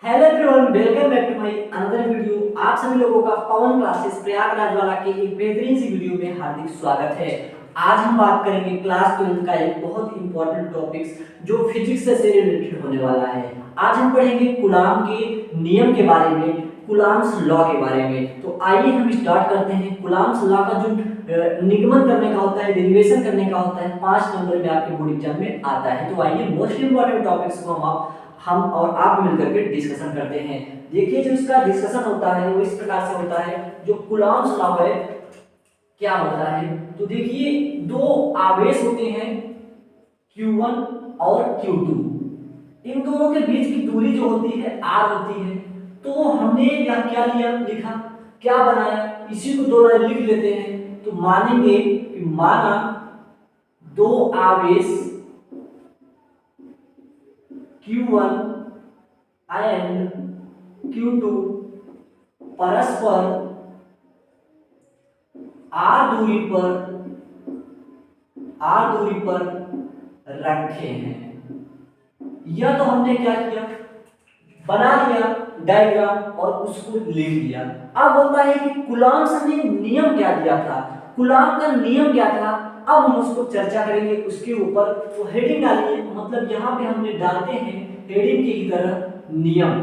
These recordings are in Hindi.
Hello everyone, welcome back to my another video. आप सभी लोगों का पवन क्लासेस प्रयागराज वाला के एक बेहतरीन सी वीडियो में हार्दिक स्वागत है। आज हम बात करेंगे क्लास 12 का एक बहुत इंपॉर्टेंट टॉपिक्स जो फिजिक्स से रिलेटेड होने वाला है। आज हम पढ़ेंगे कूलाम के नियम के बारे में, कूलाम्स लॉ के बारे में। तो आइए हम स्टार्ट करते हैं। कूलाम्स लॉ का जो निगमन करने का होता है, डेरिवेशन करने का होता है, 5 नंबर में आपके बोर्ड एग्जाम में आता है। तो आइए मोस्ट इंपॉर्टेंट टॉपिक्स को हम और आप मिलकर के डिस्कशन करते हैं। देखिए, जो इसका डिस्कशन होता है वो इस प्रकार से होता है। जो कूलाम्स लॉ है क्या होता है, तो देखिए दो आवेश होते हैं Q1 और Q2। इन दोनों के बीच की दूरी जो होती है r होती है। तो हमने यहाँ क्या लिखा, क्या बनाया, इसी को दो लाइन लिख लेते हैं। तो मानेंगे कि माना दो आवेश Q1 एंड Q2 परस्पर r दूरी पर रखे हैं। यह तो हमने क्या किया, बना लिया डायग्राम और उसको लिख दिया। अब होता है कि कूलाम्स ने नियम क्या दिया था, कूलाम का नियम क्या था, अब हम उसको चर्चा करेंगे उसके ऊपर। तो हेडिंग डालिए, मतलब यहाँ पे हमने डालते हैं हेडिंग की तरह नियम,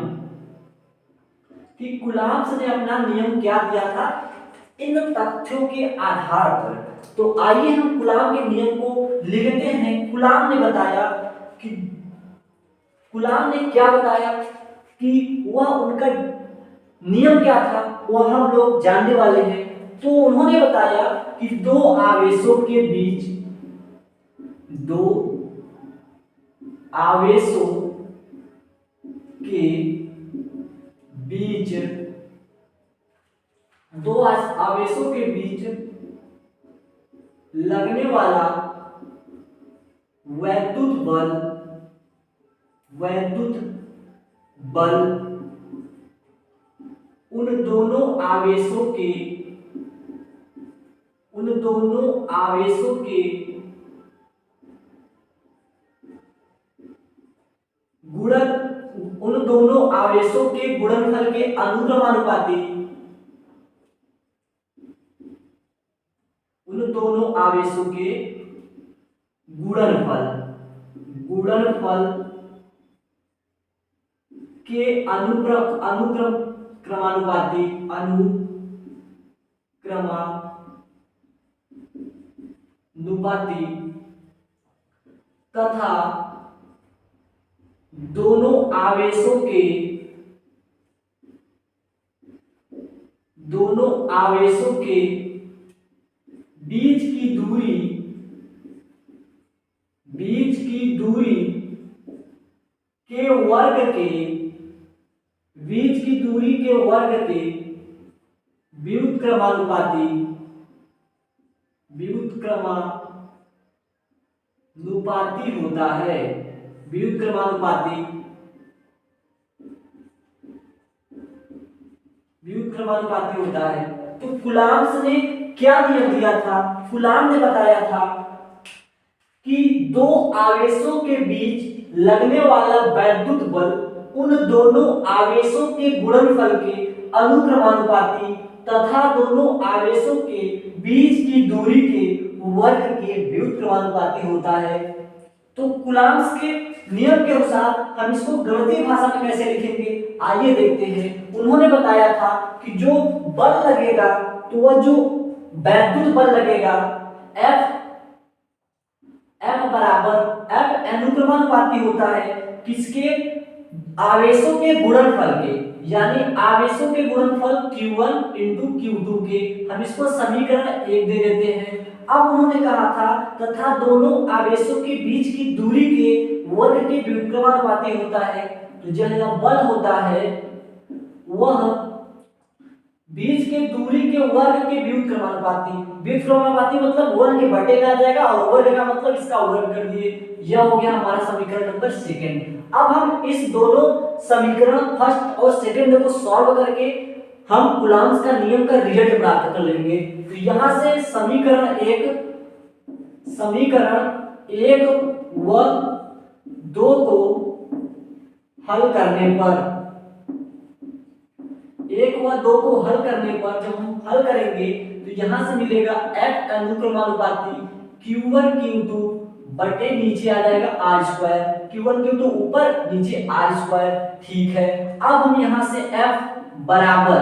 कि कूलाम्स ने अपना नियम क्या दिया था इन तथ्यों के आधार पर। तो आइए हम कूलाम के नियम को लिखते हैं। कूलाम ने बताया कि कूलाम ने क्या बताया कि वह उनका नियम क्या था, वह हम लोग जानने वाले हैं। तो उन्होंने बताया कि दो आवेशों के बीच दो आवेशों के बीच दो आवेशों के बीच लगने वाला वैद्युत बल उन दोनों आवेशों के गुणन उन दोनों आवेशों के गुणनफल के अनुक्रमानुपाती उन दोनों आवेशों के गुणनफल के अनुक्रमानुपाती तथा दोनों आवेशों के बीच की दूरी के वर्ग के व्युत्क्रमानुपाती होता है। व्युत्क्रमानुपाती होता है। तो कूलाम्स ने क्या नियम दिया था, कूलाम ने बताया था कि दो आवेशों के बीच लगने वाला वैद्युत बल उन दोनों आवेशों के गुणनफल के अनुक्रमानुपाती तथा दोनों आवेशों के बीच की दूरी के वर्ग के व्युत्क्रमानुपाती होता है। तो कूलाम्स के नियम के अनुसार हम इसको गणितीय भाषा में कैसे लिखेंगे, आइए देखते हैं। उन्होंने बताया था कि जो बल लगेगा, तो वह जो वैद्युत बल लगेगा F बराबर F अनुक्रमानुपाती होता है किसके, आवेशों के गुणनफल के, यानी आवेशों के गुणनफल Q1 into Q2 के। हम इसको समीकरण 1 दे देते हैं। अब उन्होंने कहा था तथा दोनों आवेशों के बीच की दूरी के वर्ग के व्युत्क्रमानुपाती होता है। तो जो बल होता है वह बीच के दूरी के वर्ग के व्युत्क्रमानुपाती मतलब वर्ग के बटे आ जाएगा, और वर्ग का मतलब इसका वर्ग कर दिए। यह हो गया हमारा समीकरण नंबर 2। अब हम इस दोनों समीकरण फर्स्ट और सेकंड को सॉल्व करके हम कूलाम्स का नियम का रिजल्ट प्राप्त कर लेंगे। तो यहां से समीकरण 1 व 2 को हल करने पर व 2 को हल करने पर जब हम हल करेंगे तो यहाँ से मिलेगा f अनुक्रमानुपाती q1 q2 बटे नीचे आ जाएगा r स्क्वायर, q1 q2 ऊपर नीचे r स्क्वायर। ठीक है, अब हम यहाँ से f बराबर,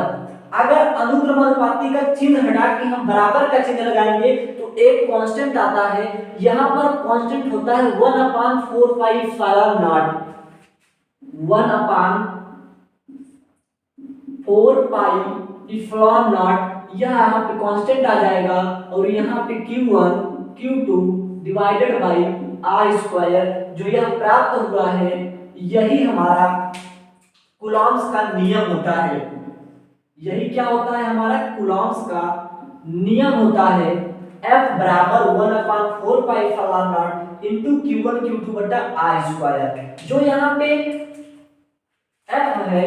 अगर अनुक्रमानुपाती का चिन्ह हटा के हम बराबर का चिन्ह लगाएंगे तो एक कांस्टेंट आता है, यहाँ पर कांस्टेंट होता है 1/4 pi epsilon not, 1/4 pi epsilon not, यह यहाँ पे कांस्टेंट आ जाएगा और यहाँ पे q1 q2 divided by r square, जो यह प्राप्त हुआ है यही हमारा कूलॉम्स का नियम होता है। यही क्या होता है, हमारा कूलॉम्स का नियम होता है। F बराबर 1/4 pi epsilon not into q1 q2 बटा r स्क्वायर, जो यहाँ पे F है,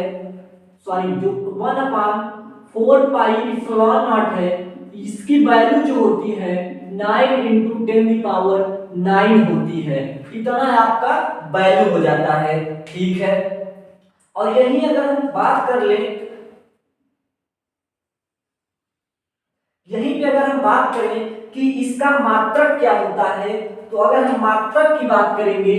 सॉरी जो 1/4 पाई एप्सिलॉन नॉट है, इसकी वैल्यू जो होती है 9 × 10⁹ होती है। इतना आपका वैल्यू हो जाता है। ठीक है, और यही अगर हम बात कर ले, यहीं पे अगर हम बात करें कि इसका मात्रक क्या होता है, तो अगर हम मात्रक की बात करेंगे,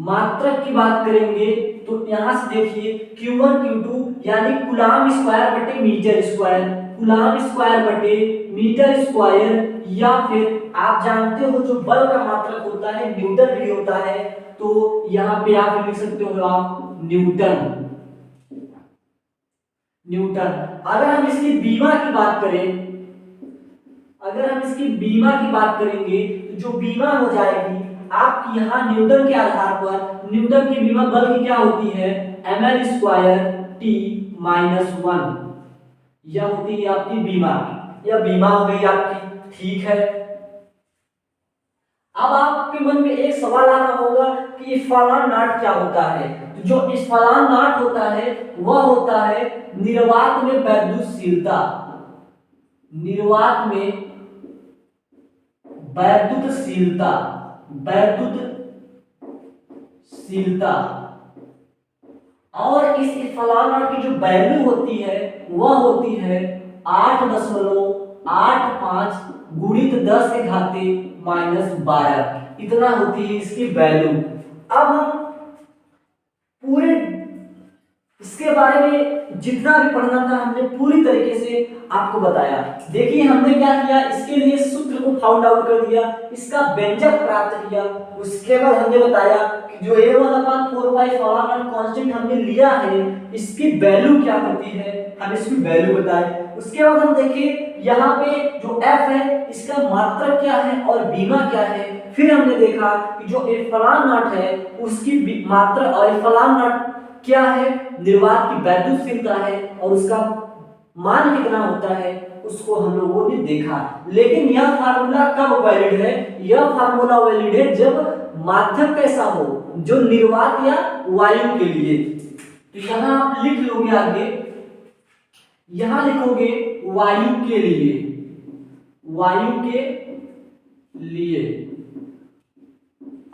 मात्रक की बात करेंगे तो यहां से देखिए q1 q2 यानी कूलॉम स्क्वायर बटे मीटर स्क्वायर, कूलॉम स्क्वायर बटे मीटर स्क्वायर, या फिर आप जानते हो जो बल का मात्रक होता है न्यूटन भी होता है, तो यहाँ पे आप लिख सकते हो आप न्यूटन, न्यूटन। अगर हम इसकी बीमा की बात करें, अगर हम इसकी बीमा की बात करेंगे तो जो बीमा हो जाएगी आपकी यहाँ न्यूटन के आधार पर, न्यूटन की बीमा बल की क्या होती है ml स्क्वायर t माइनस 1, यह होती है आपकी बीमा, यह बीमा हो गई आपकी। ठीक है, अब आपके मन में एक सवाल आ रहा होगा कि एप्सिलॉन नॉट क्या होता है। तो जो एप्सिलॉन नॉट होता है वह होता है निर्वात में वैद्युतशीलता, निर्वात में वैद्युतशीलता, वैद्युतशीलता, और इस एप्सिलॉन नॉट की जो वैल्यू होती है वह होती है 8.85 गुणित 10 के घाते -12, इतना होती है इसकी वैल्यू। अब हम पूरे इसके बारे में जितना भी पढ़ना था हमने पूरी तरीके से आपको बताया। देखिए हमने क्या किया, इसके लिए सूत्र को फाउंड आउट कर दिया, इसका व्यंजक प्राप्त किया, उसके बाद हमने बताया कि जो a1/4 pi epsilon not constant हमने लिया है इसकी वैल्यू क्या होती है, हम इसकी वैल्यू बताए। उसके बाद हम देखिए यहाँ पे जो f है इसका मात्रक क्या है और बीमा क्या है। फिर हमने देखा कि जो एप्सिलॉन नॉट है उसकी मात्रा और एप्सिलॉन नॉट क्या है, निर्वात की वैद्युतशीलता है, और उसका मान कितना होता है उसको हम लोगों ने देखा। लेकिन यह फार्मूला कब वैलिड है, यह फार्मूला वैलिड है जब माध्यम कैसा हो, जो निर्वात या वायु के लिए। तो यहां आप लिख लोगे आगे, यहां लिखोगे वायु के लिए, वायु के लिए।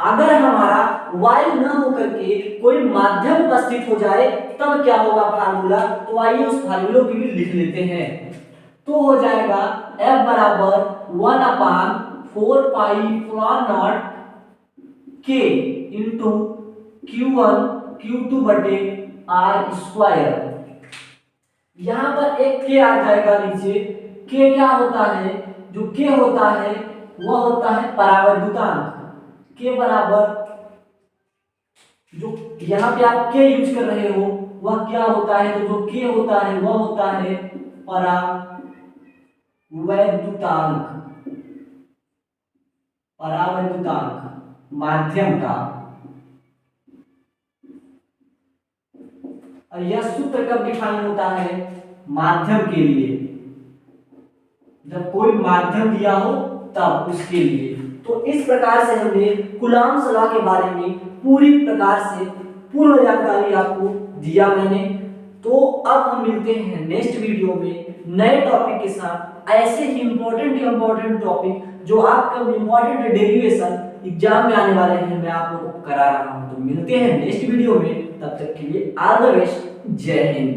अगर हमारा वायु न होकर के कोई माध्यम उपस्थित हो जाए तब क्या होगा फार्मूला, तो आइए उस फार्मूला की भी लिख लेते हैं। तो हो जाएगा F बराबर 1/4 pi epsilon not K into Q1 Q2 बटे R स्क्वायर। यहाँ पर एक K आ जाएगा नीचे। K क्या होता है, जो K होता है वह होता है परावैद्युतांक। K बराबर, जो यहाँ पे आप K यूज कर रहे हो वह क्या होता है, तो जो K होता है वह होता है परावैद्युतांक, परावैद्युतांक माध्यम का। और यह सूत्र कब डिफाइन होता है, माध्यम के लिए, जब कोई माध्यम दिया हो तब उसके लिए। तो इस प्रकार से हमने कूलॉम्स लॉ के बारे में पूरी प्रकार से पूर्ण जानकारी आपको दिया मैंने। तो अब हम मिलते हैं नेक्स्ट वीडियो में नए टॉपिक के साथ, ऐसे ही इंपॉर्टेंट टॉपिक जो आपका इंपॉर्टेंट डेरिवेशन एग्जाम में आने वाले हैं मैं आप लोगों को करा रहा हूं। तो मिलते हैं नेक्स्ट वीडियो में, तब तक के लिए ऑल द बेस्ट, जय हिंद।